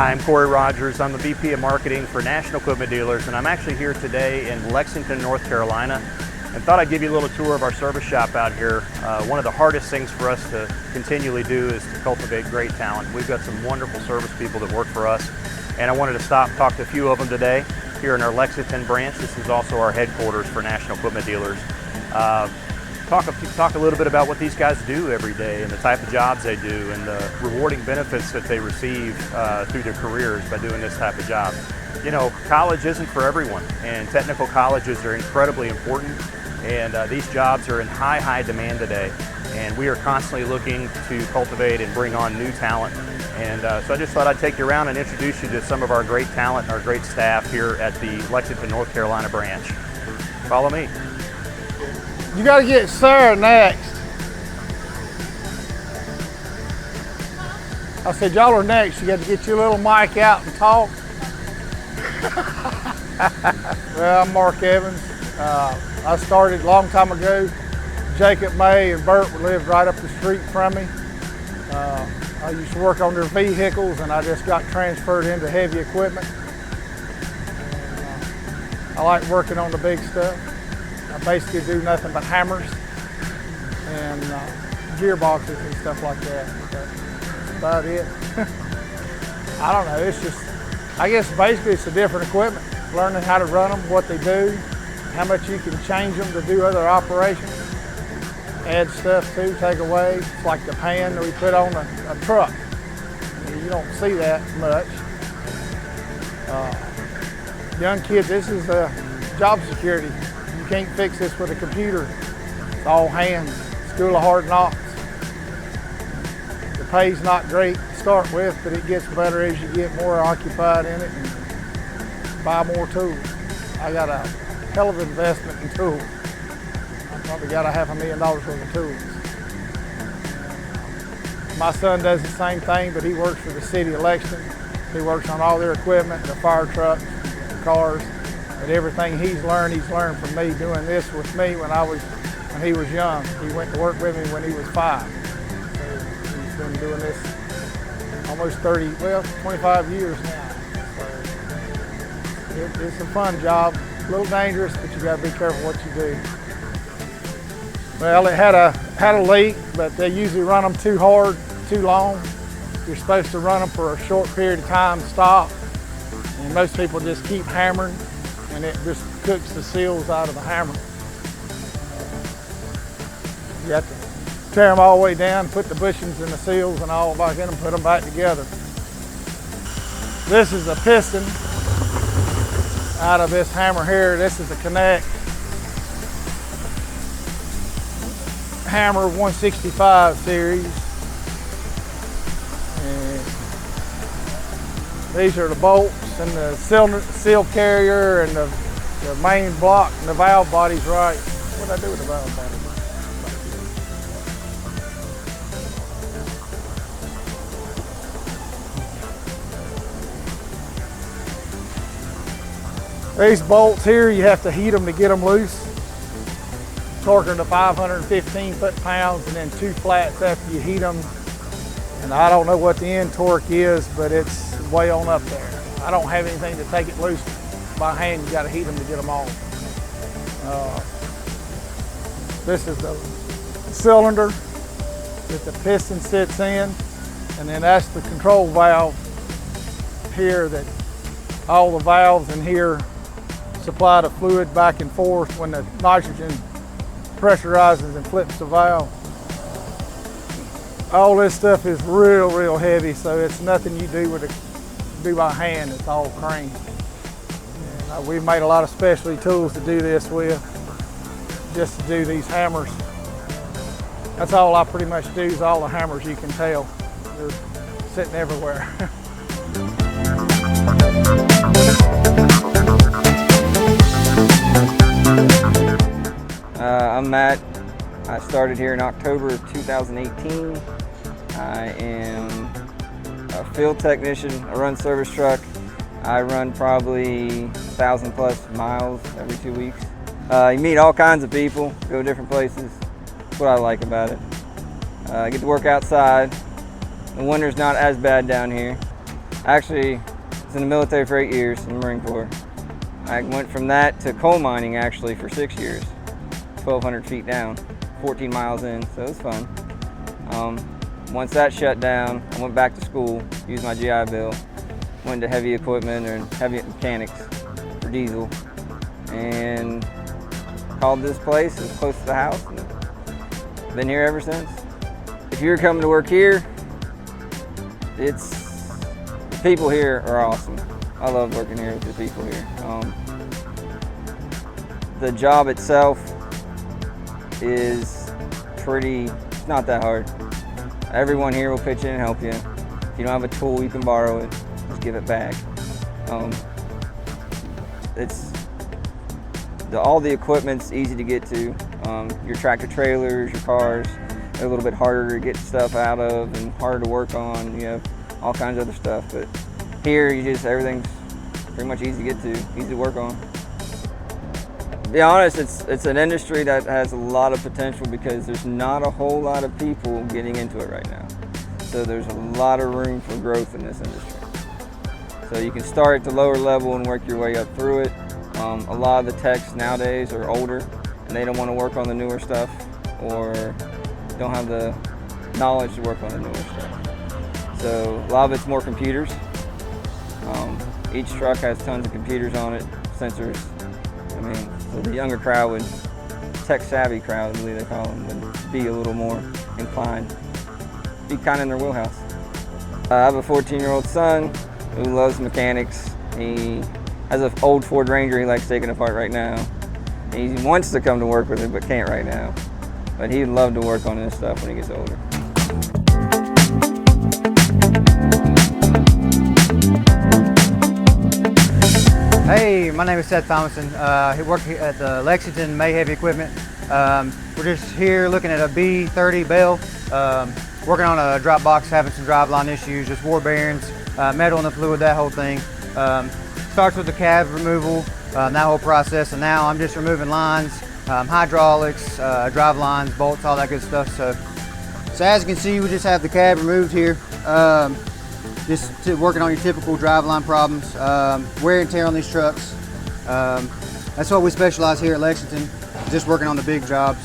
Hi, I'm Corey Rogers. I'm the VP of Marketing for National Equipment Dealers, and I'm actually here today in Lexington, North Carolina, and thought I'd give you a little tour of our service shop out here. One of the hardest things for us to continually do is to cultivate great talent. We've got some wonderful service people that work for us, and I wanted to stop and talk to a few of them today here in our Lexington branch. This is also our headquarters for National Equipment Dealers. Talk a little bit about what these guys do every day and the type of jobs they do and the rewarding benefits that they receive through their careers by doing this type of job. You know, college isn't for everyone, and technical colleges are incredibly important, and these jobs are in high demand today, and we are constantly looking to cultivate and bring on new talent. And so I just thought I'd take you around and introduce you to some of our great talent and our great staff here at the Lexington, North Carolina branch. Follow me. You got to get Sarah next. I said, y'all are next. You got to get your little mic out and talk. Well, I'm Mark Evans. I started a long time ago. Jacob, May, and Bert lived right up the street from me. I used to work on their vehicles, and I just got transferred into heavy equipment. I like working on the big stuff. I basically do nothing but hammers and gearboxes and stuff like that. That's about it. I don't know, it's just, I guess basically it's a different equipment. Learning how to run them, what they do, how much you can change them to do other operations. Add stuff too, take away. It's like the pan that we put on a truck. You don't see that much. Young kids, this is job security. You can't fix this with a computer. It's all hands. School of hard knocks. The pay's not great to start with, but it gets better as you get more occupied in it and buy more tools. I got a hell of an investment in tools. I probably got $500,000 worth of tools. My son does the same thing, but he works for the city of Lexington. He works on all their equipment, the fire trucks, the cars. But everything he's learned from me doing this with me when he was young. He went to work with me when he was 5. So he's been doing this almost 25 years now. So it's a fun job, a little dangerous, but you got to be careful what you do. Well, it had a leak, but they usually run them too hard, too long. You're supposed to run them for a short period of time, stop, and most people just keep hammering, and it just cooks the seals out of the hammer. You have to tear them all the way down, put the bushings in the seals and all back in them, put them back together. This is a piston out of this hammer here. This is a Connect hammer 165 series. And these are the bolts and the seal carrier and the main block and the valve body's right. What did I do with the valve body? These bolts here, you have to heat them to get them loose. Torque them to 515 foot-pounds and then 2 flats after you heat them. And I don't know what the end torque is, but it's way on up there. I don't have anything to take it loose by hand. You got to heat them to get them off. This is the cylinder that the piston sits in, and then that's the control valve here that all the valves in here supply the fluid back and forth when the nitrogen pressurizes and flips the valve. All this stuff is real heavy, so it's nothing you do by hand. It's all crane. And we've made a lot of specialty tools to do this with, just to do these hammers. That's all I pretty much do is all the hammers. You can tell they're sitting everywhere. I'm Matt. I started here in October of 2018. I am a field technician. I run service truck. I run probably 1,000 plus miles every 2 weeks. You meet all kinds of people, go different places. That's what I like about it. I get to work outside. The winter's not as bad down here. Actually, I was in the military for 8 years in the Marine Corps. I went from that to coal mining actually for 6 years, 1,200 feet down, 14 miles in, so it was fun. Once that shut down, I went back to school, used my GI Bill, went to heavy equipment and heavy mechanics for diesel, and called this place. It's close to the house, and been here ever since. If you're coming to work here, the people here are awesome. I love working here with the people here. The job itself is it's not that hard. Everyone here will pitch in and help you. If you don't have a tool, you can borrow it, just give it back. All the equipment's easy to get to. Your tractor trailers, your cars, they're a little bit harder to get stuff out of and harder to work on. You have all kinds of other stuff, but here everything's pretty much easy to get to, easy to work on. To be honest, it's an industry that has a lot of potential because there's not a whole lot of people getting into it right now. So there's a lot of room for growth in this industry. So you can start at the lower level and work your way up through it. A lot of the techs nowadays are older and they don't want to work on the newer stuff or don't have the knowledge to work on the newer stuff. So a lot of it's more computers. Each truck has tons of computers on it, sensors. I mean, so the younger crowd tech-savvy crowd, I believe they call them, would be a little more inclined, be kind of in their wheelhouse. I have a 14-year-old son who loves mechanics. He has an old Ford Ranger he likes taking apart right now. He wants to come to work with it, but can't right now. But he'd love to work on this stuff when he gets older. Hey, my name is Seth Thompson. I work at the Lexington May Heavy Equipment. We're just here looking at a B30 bell, working on a drop box, having some driveline issues, just war bearings, metal in the fluid, that whole thing. Starts with the cab removal, that whole process, and now I'm just removing lines, hydraulics, drive lines, bolts, all that good stuff. So as you can see, we just have the cab removed here. Just working on your typical driveline problems, wear and tear on these trucks. That's what we specialize here at Lexington, just working on the big jobs.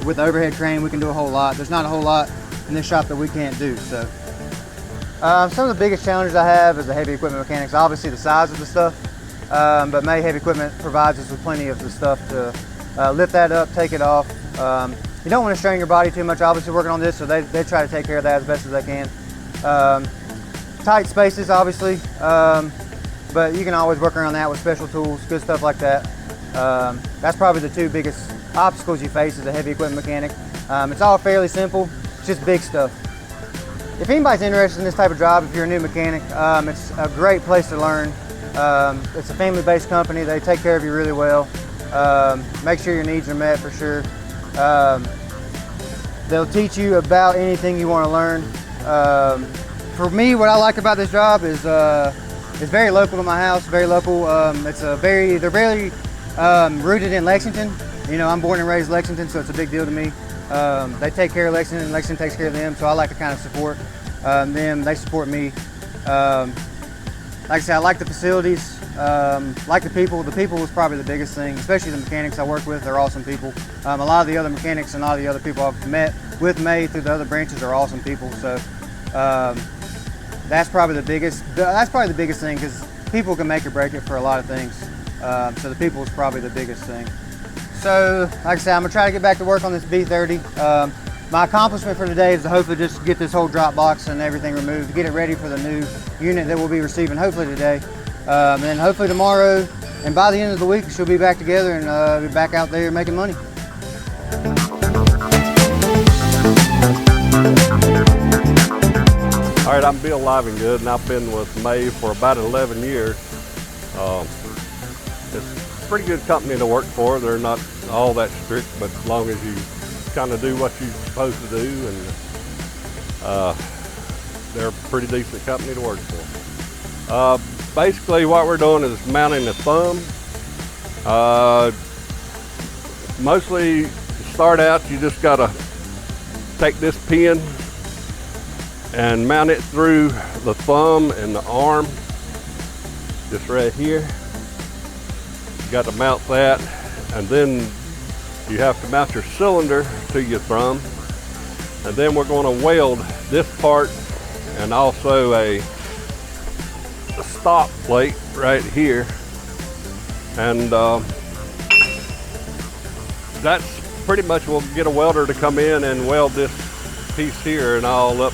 With the overhead crane, we can do a whole lot. There's not a whole lot in this shop that we can't do. So, some of the biggest challenges I have as a heavy equipment mechanics, obviously the size of the stuff, but May Heavy Equipment provides us with plenty of the stuff to lift that up, take it off. You don't want to strain your body too much, obviously, working on this, so they try to take care of that as best as they can. Tight spaces, obviously, but you can always work around that with special tools, good stuff like that. That's probably the two biggest obstacles you face as a heavy equipment mechanic. It's all fairly simple, it's just big stuff. If anybody's interested in this type of job, if you're a new mechanic, it's a great place to learn. It's a family-based company, they take care of you really well. Make sure your needs are met for sure. They'll teach you about anything you want to learn. For me, what I like about this job is it's very local to my house, very local. They're very rooted in Lexington. You know, I'm born and raised Lexington, so it's a big deal to me. They take care of Lexington, and Lexington takes care of them, so I like to kind of support them. They support me. Like I said, I like the facilities, like the people. The people was probably the biggest thing, especially the mechanics I work with. They're awesome people. A lot of the other mechanics and a lot of the other people I've met with May through the other branches are awesome people. So. That's probably the biggest thing, because people can make or break it for a lot of things. So the people is probably the biggest thing. So like I said, I'm gonna try to get back to work on this B30. My accomplishment for today is to hopefully just get this whole drop box and everything removed, to get it ready for the new unit that we'll be receiving hopefully today. And then hopefully tomorrow, and by the end of the week, she'll be back together and be back out there making money. All right, I'm Bill Livinggood, and I've been with May for about 11 years. It's a pretty good company to work for. They're not all that strict, but as long as you kind of do what you're supposed to do, and they're a pretty decent company to work for. Basically, what we're doing is mounting the thumb. Mostly, to start out, you just got to take this pin, and mount it through the thumb and the arm, just right here. You got to mount that, and then you have to mount your cylinder to your thumb, and then we're going to weld this part and also a stop plate right here, and that's pretty much, we'll get a welder to come in and weld this piece here and all up,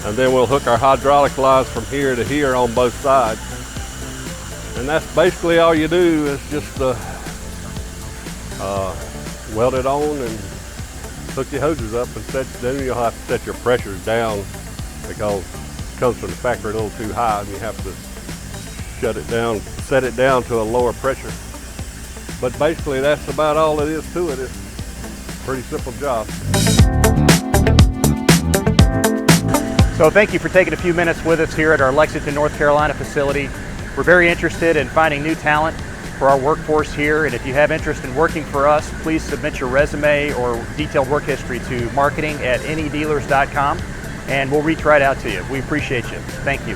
and then we'll hook our hydraulic lines from here to here on both sides. And that's basically all you do, is just weld it on and hook your hoses up, and then you'll have to set your pressures down, because it comes from the factory a little too high, and you have to shut it down, set it down to a lower pressure. But basically that's about all it is to it. It's a pretty simple job. So thank you for taking a few minutes with us here at our Lexington, North Carolina facility. We're very interested in finding new talent for our workforce here, and if you have interest in working for us, please submit your resume or detailed work history to marketing@neddealers.com, and we'll reach right out to you. We appreciate you. Thank you.